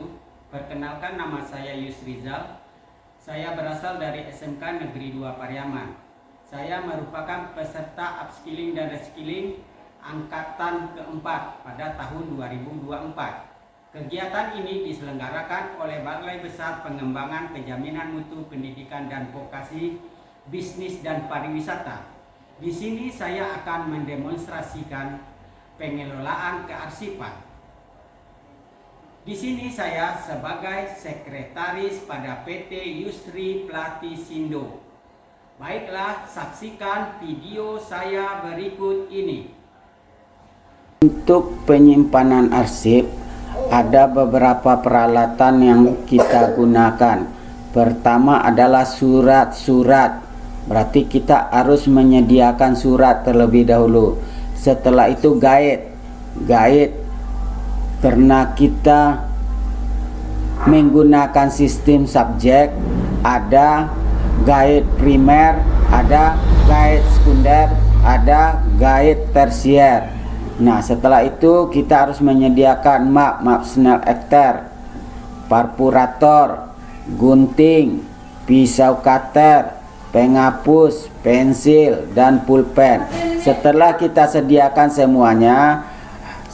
wabarakatuh. Perkenalkan, nama saya Yusrizal. Saya berasal dari SMK Negeri 2 Pariaman. Saya merupakan peserta upskilling dan reskilling angkatan keempat pada tahun 2024. Kegiatan ini diselenggarakan oleh Balai Besar Pengembangan Penjaminan Mutu Pendidikan dan Vokasi Bisnis dan Pariwisata. Di sini saya akan mendemonstrasikan pengelolaan kearsipan. Di sini saya sebagai sekretaris pada PT Yusri Platisindo. Baiklah, saksikan video saya berikut ini. Untuk penyimpanan arsip, ada beberapa peralatan yang kita gunakan. Pertama adalah surat-surat. Berarti kita harus menyediakan surat terlebih dahulu. Setelah itu guide. Karena kita menggunakan sistem subjek, ada guide primer, ada guide sekunder, ada guide tersier. Nah, setelah itu kita harus menyediakan map Snell Ekter, perforator, gunting, pisau cutter, penghapus, pensil, dan pulpen. Setelah kita sediakan semuanya,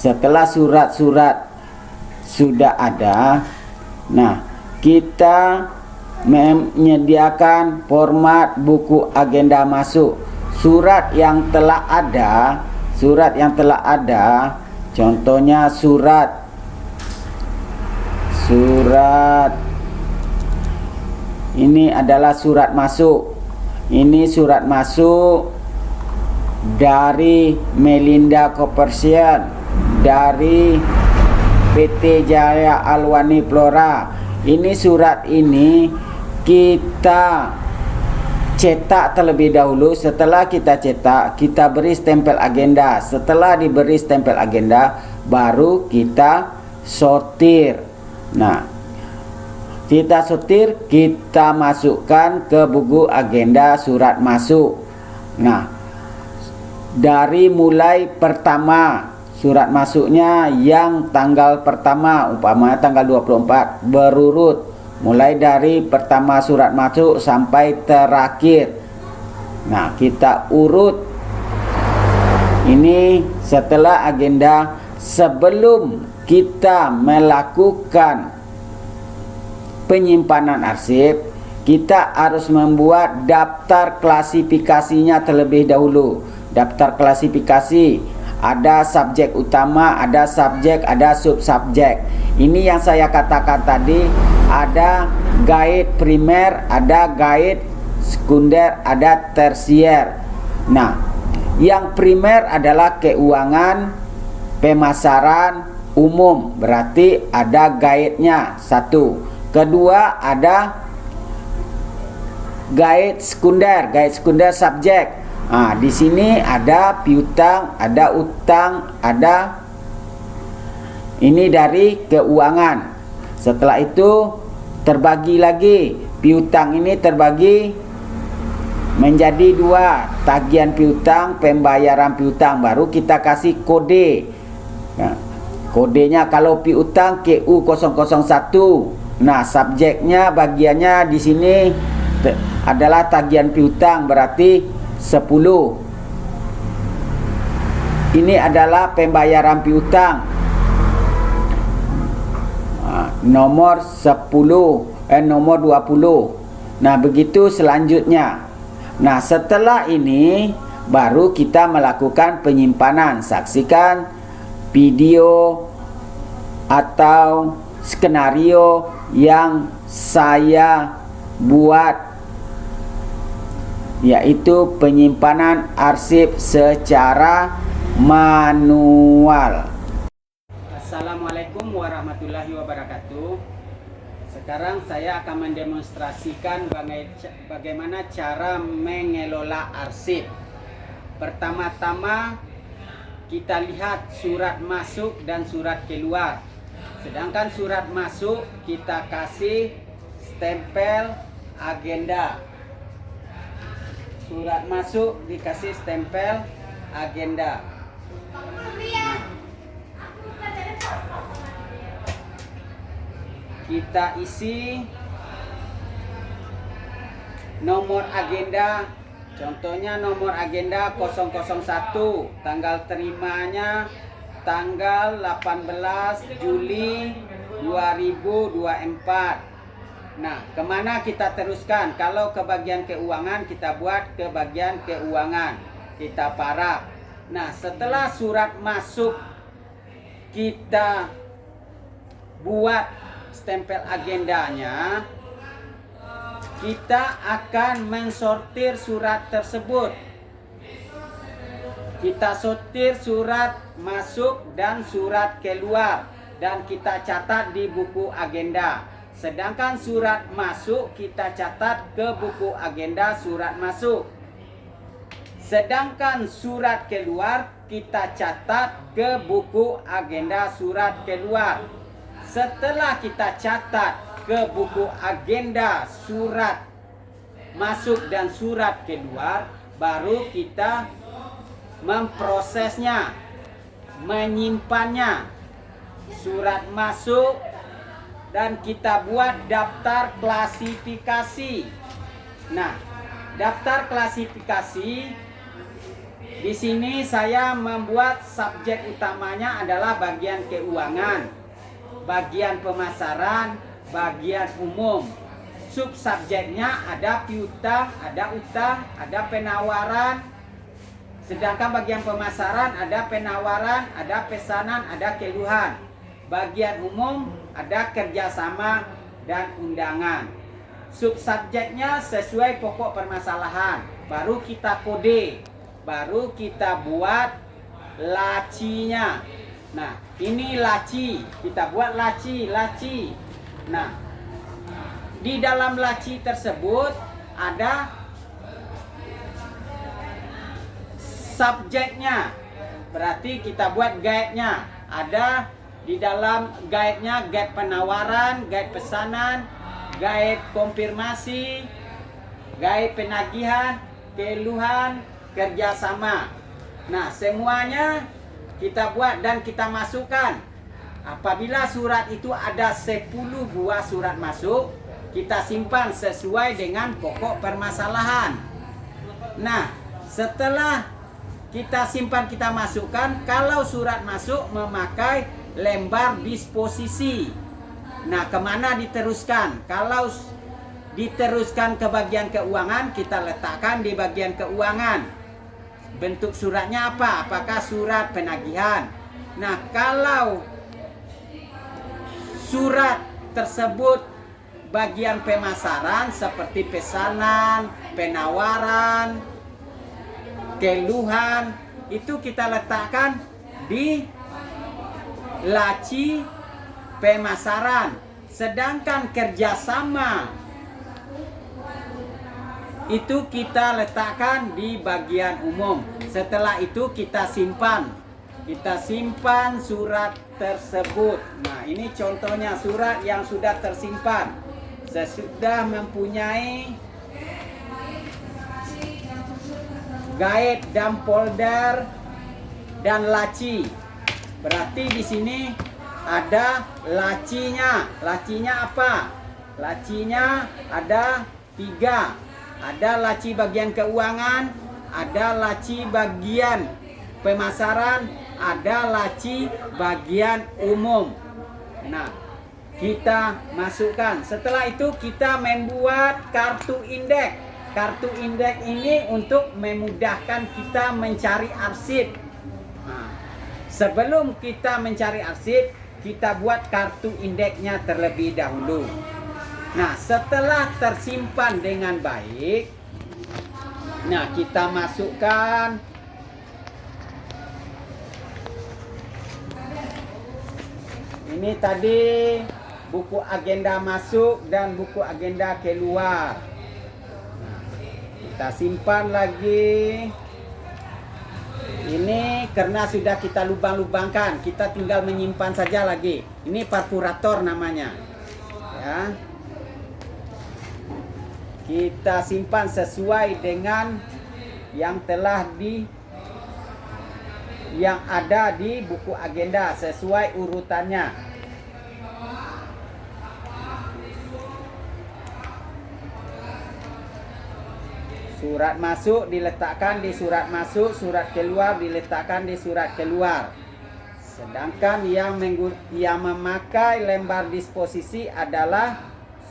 setelah surat-surat sudah ada, nah kita menyediakan format buku agenda masuk. Surat yang telah ada, contohnya surat ini adalah surat masuk. Ini surat masuk dari Melinda Corporation, dari PT Jaya Alwani Flora. Ini surat ini kita cetak terlebih dahulu. Setelah kita cetak, kita beri stempel agenda. Setelah diberi stempel agenda, baru kita sortir. Nah, kita sortir, kita masukkan ke buku agenda surat masuk. Nah, dari mulai pertama, surat masuknya yang tanggal pertama, umpamanya tanggal 24, berurut mulai dari pertama surat masuk sampai terakhir. Nah, kita urut. Ini setelah agenda. Sebelum kita melakukan penyimpanan arsip, kita harus membuat daftar klasifikasinya terlebih dahulu. Daftar klasifikasi, ada subjek utama, ada subjek, ada subsubjek. Ini yang saya katakan tadi, ada guide primer, ada guide sekunder, ada tersier. Nah, yang primer adalah keuangan, pemasaran umum, berarti ada guide-nya satu. Kedua ada guide sekunder subjek. Nah, di sini ada piutang, ada utang, ada ini dari keuangan. Setelah itu terbagi lagi. Piutang ini terbagi menjadi dua, tagihan piutang, pembayaran piutang. Baru kita kasih kode. Nah, kodenya kalau piutang KU001. Nah, subjeknya bagiannya di sini adalah tagihan piutang, berarti 10. Ini adalah pembayaran piutang. Nomor 10, nomor 20. Nah, begitu selanjutnya. Nah, setelah ini baru kita melakukan penyimpanan. Saksikan video atau skenario yang saya buat, yaitu penyimpanan arsip secara manual. Assalamualaikum warahmatullahi wabarakatuh. Sekarang saya akan mendemonstrasikan bagaimana cara mengelola arsip. Pertama-tama kita lihat surat masuk dan surat keluar. Sedangkan surat masuk kita kasih stempel agenda. Surat masuk dikasih stempel agenda. kita isi nomor agenda. Contohnya nomor agenda 001, tanggal terimanya tanggal 18 Juli 2024. Nah, kemana kita teruskan? Kalau ke bagian keuangan, kita buat ke bagian keuangan. Kita paraf. Nah, setelah surat masuk, kita buat stempel agendanya. Kita akan mensortir surat tersebut. Kita sortir surat masuk dan surat keluar, dan kita catat di buku agenda. Sedangkan surat masuk kita catat ke buku agenda surat masuk. Sedangkan surat keluar kita catat ke buku agenda surat keluar. Setelah kita catat ke buku agenda surat masuk dan surat keluar, baru kita memprosesnya, menyimpannya. Surat masuk dan kita buat daftar klasifikasi. Nah, daftar klasifikasi di sini saya membuat subjek utamanya adalah bagian keuangan, bagian pemasaran, bagian umum. Subsubjeknya ada piutang, ada utang, ada penawaran. Sedangkan bagian pemasaran ada penawaran, ada pesanan, ada keluhan. Bagian umum ada kerjasama dan undangan. Subsubjeknya sesuai pokok permasalahan. Baru kita kode, baru kita buat lacinya. Nah, ini laci. Kita buat laci. Nah, di dalam laci tersebut ada subjeknya. Berarti kita buat guide-nya. Ada di dalam guide-nya, guide penawaran, guide pesanan, guide konfirmasi, guide penagihan, keluhan, kerjasama. Nah, semuanya kita buat dan kita masukkan. Apabila surat itu ada 10 buah surat masuk, kita simpan sesuai dengan pokok permasalahan. Nah, setelah kita simpan, kita masukkan. Kalau surat masuk memakai lembar disposisi. Nah, kemana diteruskan? Kalau diteruskan ke bagian keuangan, kita letakkan di bagian keuangan. Bentuk suratnya apa? Apakah surat penagihan? Nah, kalau surat tersebut bagian pemasaran seperti pesanan, penawaran, keluhan, itu kita letakkan di laci pemasaran. Sedangkan kerjasama itu kita letakkan di bagian umum. Setelah itu kita simpan. Kita simpan surat tersebut. Nah, ini contohnya surat yang sudah tersimpan. Sesudah mempunyai guide dan folder dan laci. Berarti di sini ada lacinya. Lacinya apa? Lacinya ada 3. Ada laci bagian keuangan, ada laci bagian pemasaran, ada laci bagian umum. Nah, kita masukkan. Setelah itu kita membuat kartu indeks. Kartu indeks ini untuk memudahkan kita mencari arsip. Nah, sebelum kita mencari arsip, kita buat kartu indeksnya terlebih dahulu. Nah, setelah tersimpan dengan baik, nah kita masukkan ini tadi buku agenda masuk dan buku agenda keluar. Nah, kita simpan lagi. Ini karena sudah kita lubang-lubangkan, kita tinggal menyimpan saja lagi. Ini perforator namanya. Ya. Kita simpan sesuai dengan yang ada di buku agenda sesuai urutannya. Surat masuk diletakkan di surat masuk, surat keluar diletakkan di surat keluar. Sedangkan yang memakai lembar disposisi adalah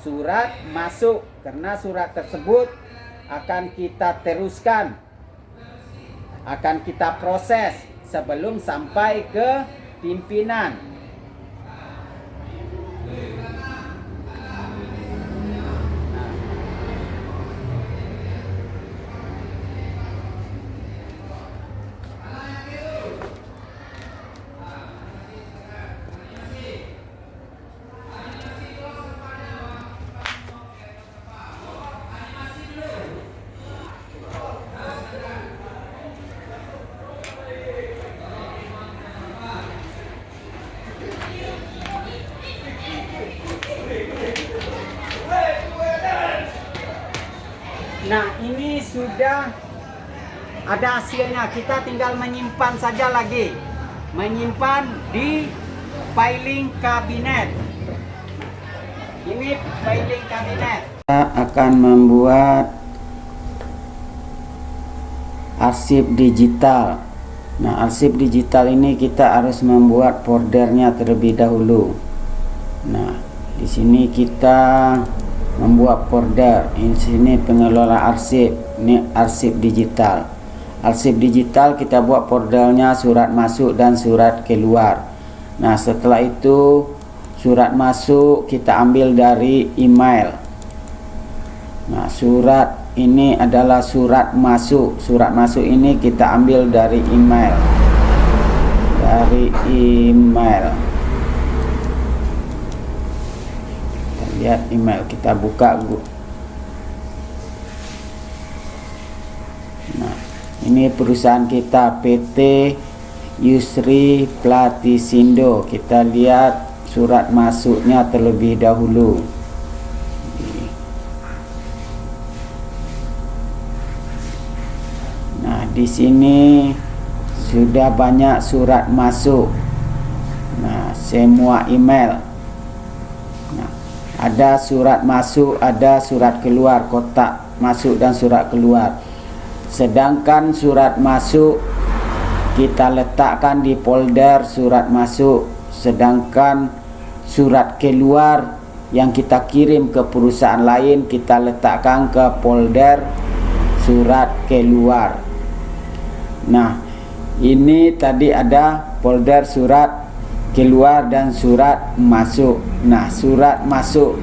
surat masuk, karena surat tersebut akan kita teruskan, akan kita proses sebelum sampai ke pimpinan. Nah, ini sudah ada hasilnya. Kita tinggal menyimpan saja lagi. Menyimpan di filing kabinet. Ini filing kabinet. Kita akan membuat arsip digital. Nah, arsip digital ini kita harus membuat foldernya terlebih dahulu. Nah, di sini kita membuat folder. Di sini pengelola arsip. Ini arsip digital. Arsip digital kita buat foldernya surat masuk dan surat keluar. Nah, setelah itu surat masuk kita ambil dari email. Nah, surat ini adalah surat masuk. Surat masuk ini kita ambil dari email. Dari email. Lihat email, kita buka. Nah, ini perusahaan kita PT Yusri Platisindo. Kita lihat surat masuknya terlebih dahulu. Nah, di sini sudah banyak surat masuk. Nah, semua email. Ada surat masuk, ada surat keluar, kotak masuk dan surat keluar. Sedangkan surat masuk kita letakkan di folder surat masuk, sedangkan surat keluar yang kita kirim ke perusahaan lain kita letakkan ke folder surat keluar. Nah, ini tadi ada folder surat keluar dan surat masuk. Nah, surat masuk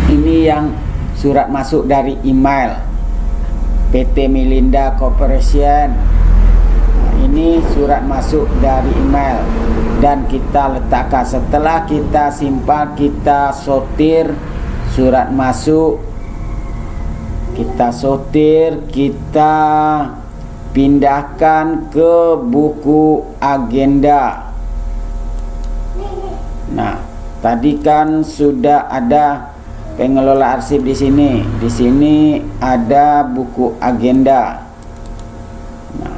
ini yang surat masuk dari email PT Melinda Corporation. Nah, ini surat masuk dari email dan kita letakkan. Setelah kita simpan, kita sortir surat masuk, kita sortir, kita pindahkan ke buku agenda. Nah, tadi kan sudah ada pengelola arsip di sini. Di sini ada buku agenda. Nah,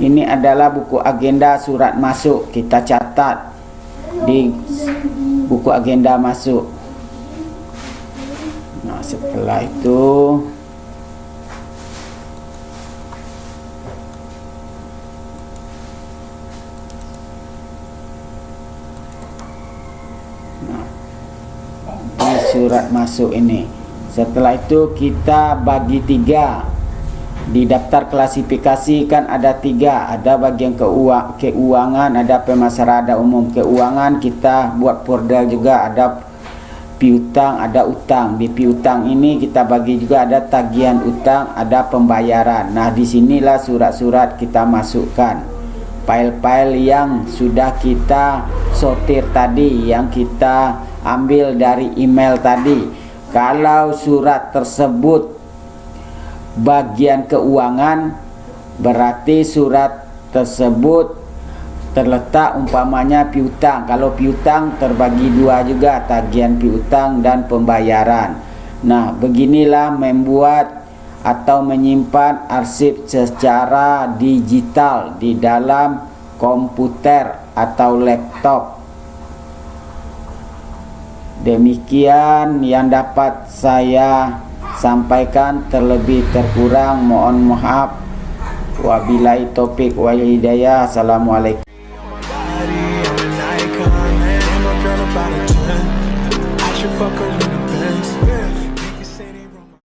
ini adalah buku agenda surat masuk. Kita catat di buku agenda masuk. Nah, setelah itu di surat masuk ini. Setelah itu kita bagi 3. Di daftar klasifikasi kan ada 3, ada bagian keuangan, ada pemasaran, ada umum. Keuangan kita buat folder juga, ada piutang, ada utang. Di piutang ini kita bagi juga ada tagihan utang, ada pembayaran. Nah, disinilah surat-surat kita masukkan, file-file yang sudah kita sortir tadi, yang kita ambil dari email tadi. Kalau surat tersebut bagian keuangan, berarti surat tersebut terletak umpamanya piutang. Kalau piutang terbagi 2 juga, tagihan piutang dan pembayaran. Nah, beginilah membuat atau menyimpan arsip secara digital di dalam komputer atau laptop. Demikian yang dapat saya sampaikan, terlebih terkurang mohon maaf. Wabillahi taufik wal hidayah. Assalamualaikum. Fuck her